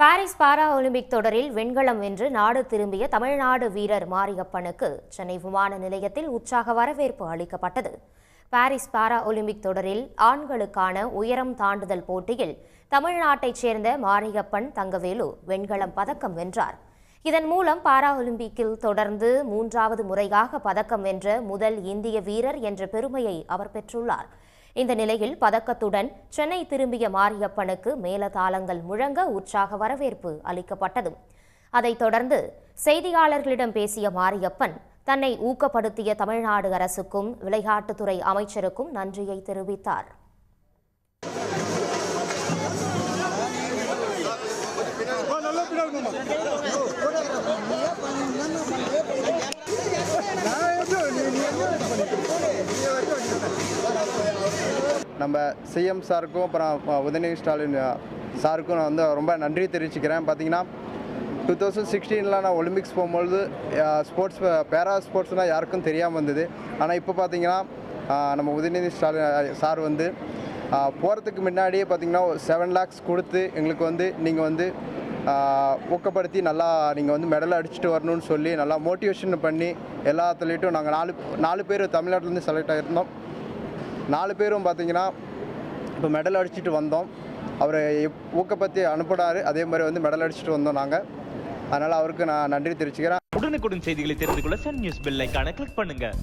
Paris para Olympic தொடரில் வெண்கலம் வென்று நாடு திரும்பிய தமிழ்நாடு வீரர் மாரியப்பனுக்கு சென்னை விமான நிலையத்தில் உற்சாக வரவேற்பு அளிக்கப்பட்டது. பாரிஸ் பாரா ஒலிம்பிக் தொடரில் ஆண்களுக்கான உயரம் தாண்டுதல் போட்டியில் தமிழ்நாட்டைச் சேர்ந்த மாரியப்பன் தங்கவேலு வெண்கலம் பதக்கம் வென்றார். இதன் மூலம் பாரா ஒலிம்பிக்கில் தொடர்ந்து 3வது முறையாக பதக்கம் வென்ற முதல் இந்திய வீரர் என்ற பெருமையை அவர் பெற்றுள்ளார். இந்த நிலையில் பதக்கத்துடன் சென்னை திரும்பிய மாரியப்பனுக்கு மேலதாளங்கள் முழங்க உற்சாக வரவேற்பு அளிக்கப்பட்டது. அதைத் தொடர்ந்து செய்தியாளர்களிடம் பேசிய மாரியப்பன் தன்னை ஊக்கப்படுத்திய தமிழ்நாடு அரசுக்கும் விளையாட்டுத்துறை அமைச்சருக்கும் நன்றியை தெரிவித்தார். நம்ம சிஎம் சாருக்கும் அப்புறம் உதயநிதி ஸ்டாலின் சாருக்கும் நான் வந்து ரொம்ப நன்றி தெரிவிச்சுக்கிறேன். பார்த்தீங்கன்னா 2016 நான் ஒலிம்பிக்ஸ் போகும்பொழுது பேரா ஸ்போர்ட்ஸ்னால் யாருக்கும் தெரியாமல் வந்தது. ஆனால் இப்போ பார்த்தீங்கன்னா நம்ம உதயநிதி ஸ்டாலின் சார் வந்து போகிறதுக்கு முன்னாடியே பார்த்தீங்கன்னா 7 lakhs கொடுத்து எங்களுக்கு வந்து நீங்கள் வந்து ஊக்கப்படுத்தி நல்லா நீங்கள் வந்து மெடல் அடிச்சுட்டு வரணும்னு சொல்லி நல்லா மோட்டிவேஷன் பண்ணி எல்லா அத்லீட்டும் நாங்கள் நாலு பேர் தமிழ்நாட்டிலேருந்து செலக்ட் ஆகிருந்தோம். 4 பேரும் பார்த்தீங்கன்னா இப்போ மெடல் அடிச்சுட்டு வந்தோம். அவரை ஊக்கப்படுத்தி அனுப்பினார். அதே மாதிரி வந்து மெடல் அடிச்சுட்டு வந்தோம் நாங்கள். அதனால் அவருக்கு நான் நன்றி தெரிவிச்சுக்கிறேன். உடனுக்குடன் செய்திகளை தெரிந்து கொள்ள சன் நியூஸ் பெல் ஐகானை கிளிக் பண்ணுங்கள்.